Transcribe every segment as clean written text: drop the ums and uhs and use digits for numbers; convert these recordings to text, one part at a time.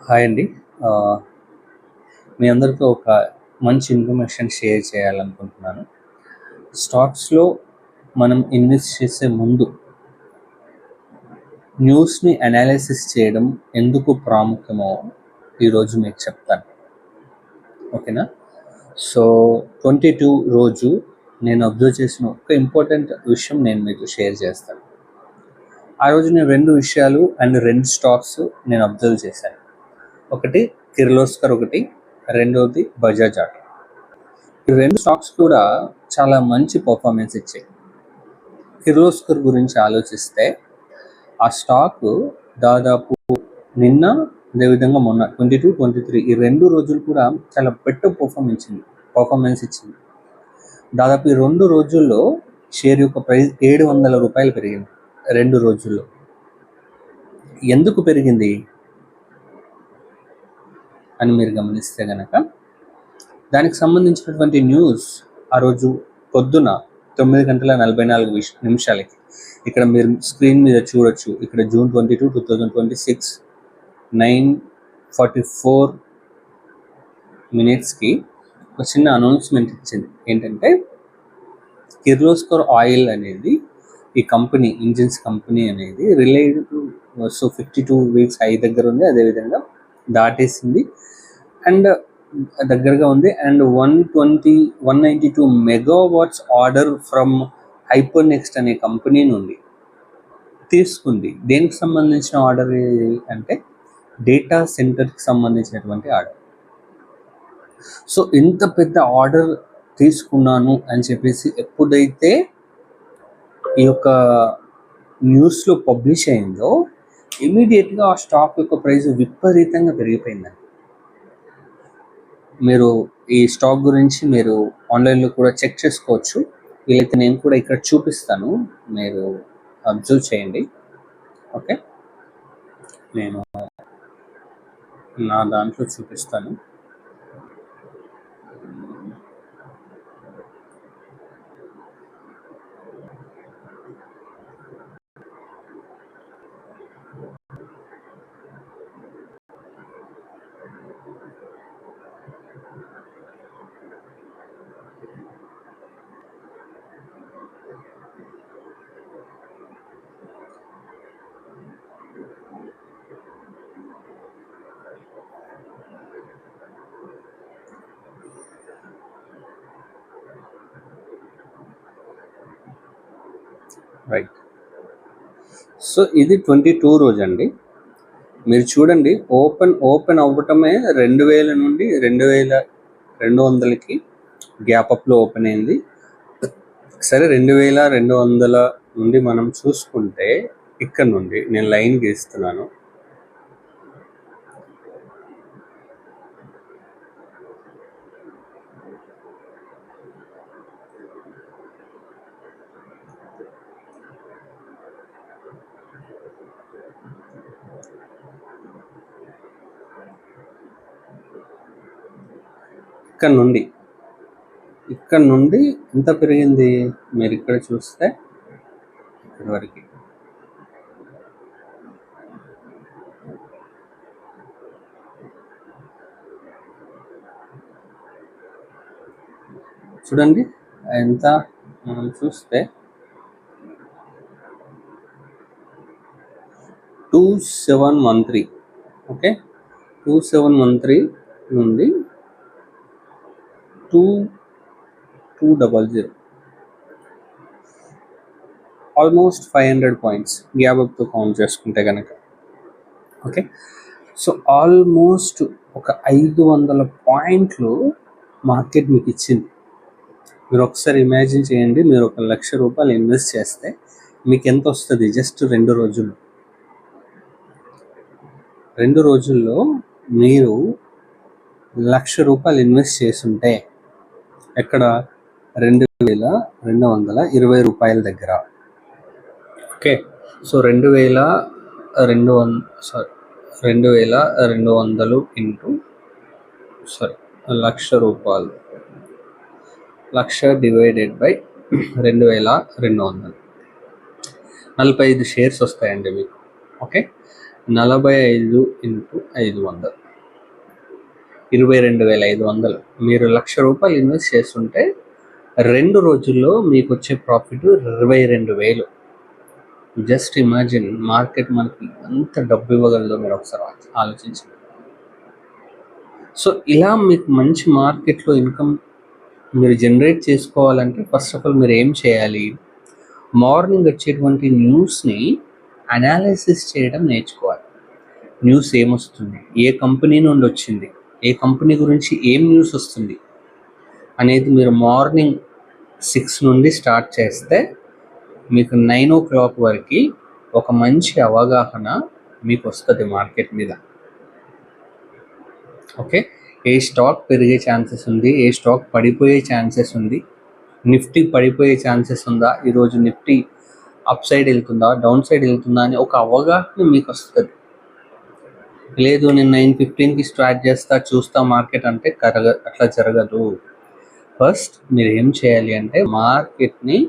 Hi అండి. ఆహ్, మీ అందరితో ఒక మంచి ఇన్ఫర్మేషన్ షేర్ చేయాలనుకుంటున్నాను. స్టాక్స్‌లో మనం ఇన్వెస్ట్ చేసే ముందు న్యూస్‌ని అనాలిసిస్ చేయడం ఎందుకు ప్రాముఖ్యమో ఈరోజు మీకు చెప్తాను. ఓకేనా? సో, 22 రోజు నేను అబ్జర్వ్ చేసిన ఒక ఇంపార్టెంట్ విషయం నేను మీతో షేర్ చేస్తాను. ఆ రోజు నేను 2 విషయాలు అండ్ 2 స్టాక్స్ నేను అబ్జర్వ్ చేశాను. ఒకటి కిర్లోస్కర్, ఒకటి రెండోది బజాజ్ ఆటో. ఈ 2 స్టాక్స్ కూడా చాలా మంచి పర్ఫార్మెన్స్ ఇచ్చాయి. కిర్లోస్కర్ గురించి ఆలోచిస్తే ఆ స్టాక్ దాదాపు నిన్న, అదేవిధంగా మొన్న 22, 23 ఈ 2 రోజులు కూడా చాలా బెటర్ పర్ఫార్మెన్స్ ఇచ్చింది. దాదాపు ఈ 2 రోజుల్లో షేర్ యొక్క ప్రైస్ ₹700 పెరిగింది 2 రోజుల్లో. ఎందుకు పెరిగింది అని మీరు గమనిస్తే గనక దానికి సంబంధించినటువంటి న్యూస్ ఆ రోజు పొద్దున 9:44 ఇక్కడ మీరు స్క్రీన్ మీద చూడొచ్చు. ఇక్కడ June 22, 2026 9:44 ఒక చిన్న అనౌన్స్మెంట్ ఇచ్చింది. ఏంటంటే కిర్లోస్కర్ ఆయిల్ అనేది ఈ కంపెనీ, ఇంజిన్స్ కంపెనీ అనేది రిలేటెడ్ టు 52 వీక్స్ హై దగ్గర ఉంది. అదేవిధంగా దాటేసింది అండ్ దగ్గరగా ఉంది. And 192 megawatts order from hyper next అనే కంపెనీ నుండి తీసుకుంది. దేనికి సంబంధించిన ఆర్డర్ అంటే డేటా సెంటర్కి సంబంధించినటువంటి ఆర్డర్. సో ఇంత పెద్ద ఆర్డర్ తీసుకున్నాను అని చెప్పేసి ఎప్పుడైతే ఈ యొక్క న్యూస్లో పబ్లిష్ అయిందో ఇమీడియట్గా ఆ స్టాక్ యొక్క ప్రైస్ విపరీతంగా పెరిగిపోయిందండి. మీరు ఈ స్టాక్ గురించి మీరు ఆన్లైన్లో కూడా చెక్ చేసుకోవచ్చు. వీలైతే నేను కూడా ఇక్కడ చూపిస్తాను, మీరు అబ్జర్వ్ చేయండి. ఓకే, నేను నా దాంట్లో చూపిస్తాను. రైట్. సో ఇది 22 రోజు అండి. మీరు చూడండి, ఓపెన్ అవ్వటమే 2000 నుండి 2200కి గ్యాప్ అప్లో ఓపెన్ అయింది. సరే, 2200 నుండి మనం చూసుకుంటే ఇక్కడ నుండి నేను లైన్ గీస్తున్నాను. ఇక్కడ నుండి ఎంత పెరిగింది మీరు ఇక్కడ చూస్తే ఇక్కడి వరకు. చూడండి ఎంత, మనం చూస్తే 2713. ఓకే, 2713 నుండి 2200, ఆల్మోస్ట్ 500 పాయింట్స్ గ్యాప్ అప్తో కౌంట్ చేసుకుంటే కనుక. ఓకే, సో ఆల్మోస్ట్ ఒక 500 పాయింట్లు మార్కెట్ మీకు ఇచ్చింది. మీరు ఒకసారి ఇమాజిన్ చేయండి, మీరు ఒక ₹1,00,000 ఇన్వెస్ట్ చేస్తే మీకు ఎంత వస్తుంది జస్ట్ 2 రోజుల్లో. 2 రోజుల్లో మీరు ₹1,00,000 ఇన్వెస్ట్ చేస్తుంటే ఎక్కడ ₹2,220 దగ్గర. Okay, so 2,200 into ₹1,00,000 1,00,000 divided by 2,200, 45 shares వస్తాయండి మీకు. Okay, 45 into 500 22,500. మీరు ₹1,00,000 ఇన్వెస్ట్ చేస్తుంటే 2 రోజుల్లో మీకు వచ్చే ప్రాఫిట్ 22,000. జస్ట్ ఇమాజిన్ మార్కెట్ మనకి ఎంత డబ్బు ఇవ్వగలదో మీరు ఒకసారి ఆలోచించండి. సో ఇలా మీకు మంచి మార్కెట్లో ఇన్కమ్ మీరు జనరేట్ చేసుకోవాలంటే ఫస్ట్ ఆఫ్ ఆల్ మీరు ఏం చేయాలి? మార్నింగ్ వచ్చేటువంటి న్యూస్ని అనాలిసిస్ చేయడం నేర్చుకోవాలి. న్యూస్ ఏమొస్తుంది, ఏ కంపెనీ నుండి వచ్చింది, ఏ కంపెనీ గురించి ఏం న్యూస్ వస్తుంది అనేది మీరు మార్నింగ్ 6 నుండి స్టార్ట్ చేస్తే మీకు 9 o'clock వరకు ఒక మంచి అవగాహన మీకు వస్తుంది మార్కెట్ మీద. ఓకే, ఏ స్టాక్ పెరిగే ఛాన్సెస్ ఉంది, ఏ స్టాక్ పడిపోయే ఛాన్సెస్ ఉంది, నిఫ్టీ పడిపోయే ఛాన్సెస్ ఉందా, ఈరోజు నిఫ్టీ అప్ సైడ్ వెళ్తుందా, డౌన్ సైడ్ వెళ్తుందా అని ఒక అవగాహన మీకు వస్తుంది. లేదు నేను 9:15కి స్టార్ట్ చేస్తా చూస్తా మార్కెట్ అంటే అట్లా జరగదు. ఫస్ట్ మీరు ఏం చేయాలి అంటే మార్కెట్ని,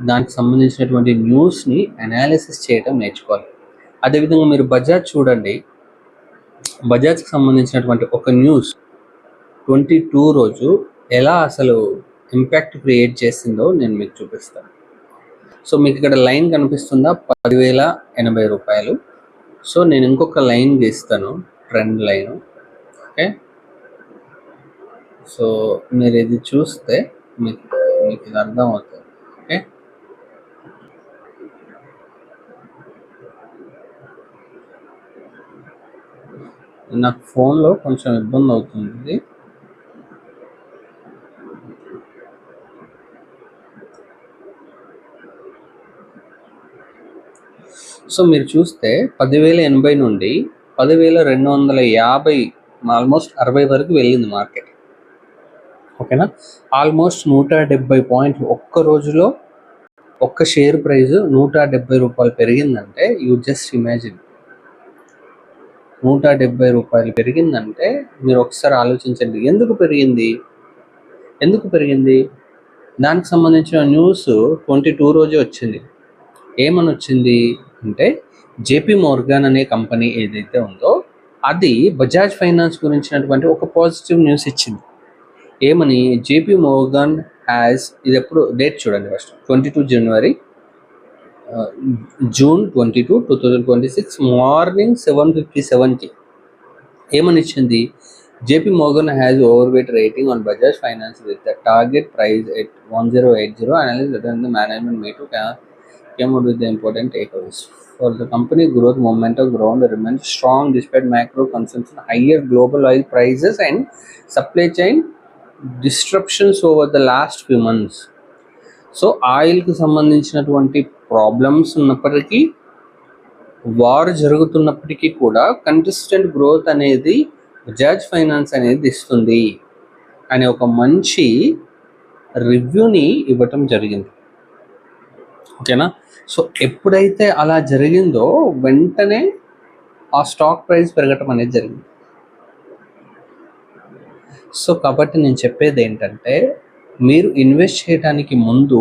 దానికి సంబంధించినటువంటి న్యూస్ని అనాలిసిస్ చేయడం నేర్చుకోవాలి. అదేవిధంగా మీరు బజాజ్ చూడండి, బజాజ్కి సంబంధించినటువంటి ఒక న్యూస్ 22 రోజు ఎలా అసలు ఇంపాక్ట్ క్రియేట్ చేసిందో నేను మీకు చూపిస్తాను. సో మీకు ఇక్కడ లైన్ కనిపిస్తుందా, ₹10,080. సో నేను ఇంకొక లైన్ గీస్తాను, ట్రెండ్ లైన్. ఓకే, సో మీరు ఇది చూస్తే మీకు ఇది అర్థమవుతుంది. ఓకే, నాకు ఫోన్లో కొంచెం ఇబ్బంది అవుతుంది. సో మీరు చూస్తే 10,080 నుండి 10,250, ఆల్మోస్ట్ 60 వరకు వెళ్ళింది మార్కెట్. ఓకేనా, ఆల్మోస్ట్ 170 పాయింట్లు ఒక్క రోజులో ఒక్క షేర్ ప్రైస్ ₹170 పెరిగిందంటే యూ జస్ట్ ఇమాజిన్. ₹170 పెరిగిందంటే మీరు ఒకసారి ఆలోచించండి, ఎందుకు పెరిగింది. దానికి సంబంధించిన న్యూస్ 22 రోజే వచ్చింది. ఏమని వచ్చింది అంటే జేపీ మోర్గాన్ అనే కంపెనీ ఏదైతే ఉందో అది బజాజ్ ఫైనాన్స్ గురించినటువంటి ఒక పాజిటివ్ న్యూస్ ఇచ్చింది. ఏమని, జేపీ మోర్గాన్ హ్యాస్, ఇది ఎప్పుడు డేట్ చూడండి ఫస్ట్, 22 జనవరి, June 22, 2026 మార్నింగ్ 7:57కి ఏమని ఇచ్చింది, JP Morgan has overweight rating on Bajaj Finance with the target price at 1080. Analysis that the management made to came out with the important takeaways. For the company, growth momentum ground remains strong despite macro concerns, higher global oil prices and supply chain disruptions over the last few months. So ఆయిల్కి సంబంధించినటువంటి problems ఉన్నప్పటికీ, war జరుగుతున్నప్పటికీ కూడా consistent growth అనేది Bajaj finance అనేది ఇస్తుంది అనే ఒక మంచి రివ్యూని ఇవ్వటం జరిగింది. ఓకేనా, సో ఎప్పుడైతే అలా జరిగిందో వెంటనే ఆ స్టాక్ ప్రైస్ పెరగటం అనేది జరిగింది. సో కాబట్టి నేను చెప్పేది ఏంటంటే, మీరు ఇన్వెస్ట్ చేయడానికి ముందు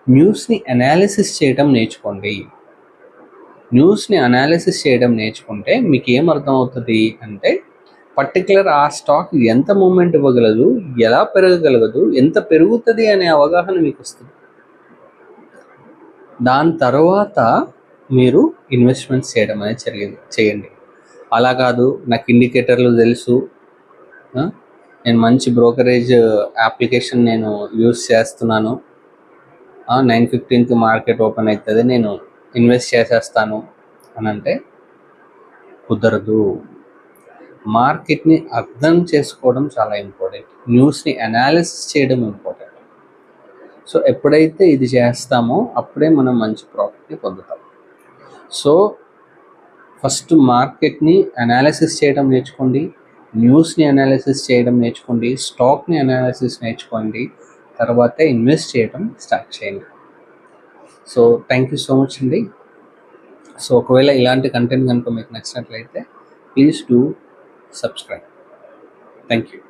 న్యూస్ని అనాలిసిస్ చేయడం నేర్చుకోండి. న్యూస్ని అనాలిసిస్ చేయడం నేర్చుకుంటే మీకు ఏం అర్థమవుతుంది అంటే పర్టికులర్ ఆ స్టాక్ ఎంత మూమెంట్ ఇవ్వగలదు, ఎలా పెరగగలగదు, ఎంత పెరుగుతుంది అనే అవగాహన మీకు వస్తుంది. దాని తర్వాత మీరు ఇన్వెస్ట్మెంట్స్ చేయడం అనేది చేయండి. అలా కాదు నాకు ఇండికేటర్లు తెలుసు, నేను మంచి బ్రోకరేజ్ అప్లికేషన్ నేను యూస్ చేస్తున్నాను, 9:15కి మార్కెట్ ఓపెన్ అవుతుంది, నేను ఇన్వెస్ట్ చేసేస్తాను అని అంటే కుదరదు. మార్కెట్ని అర్థం చేసుకోవడం చాలా ఇంపార్టెంట్, న్యూస్ని అనాలిసిస్ చేయడం ఇంపార్టెంట్. సో ఎప్పుడైతే ఇది చేస్తామో అప్పుడే మనం మంచి ప్రాఫిట్ని పొందుతాం. సో ఫస్ట్ మార్కెట్ని అనాలిసిస్ చేయడం నేర్చుకోండి, న్యూస్ని అనాలిసిస్ చేయడం నేర్చుకోండి, స్టాక్ని అనాలిసిస్ నేర్చుకోండి, తర్వాత ఇన్వెస్ట్ చేయడం స్టార్ట్ చేయండి. So thank you so much అండి. సో ఒకవేళ ఇలాంటి కంటెంట్ కనుక మీకు నచ్చినట్లయితే please do subscribe. Thank you.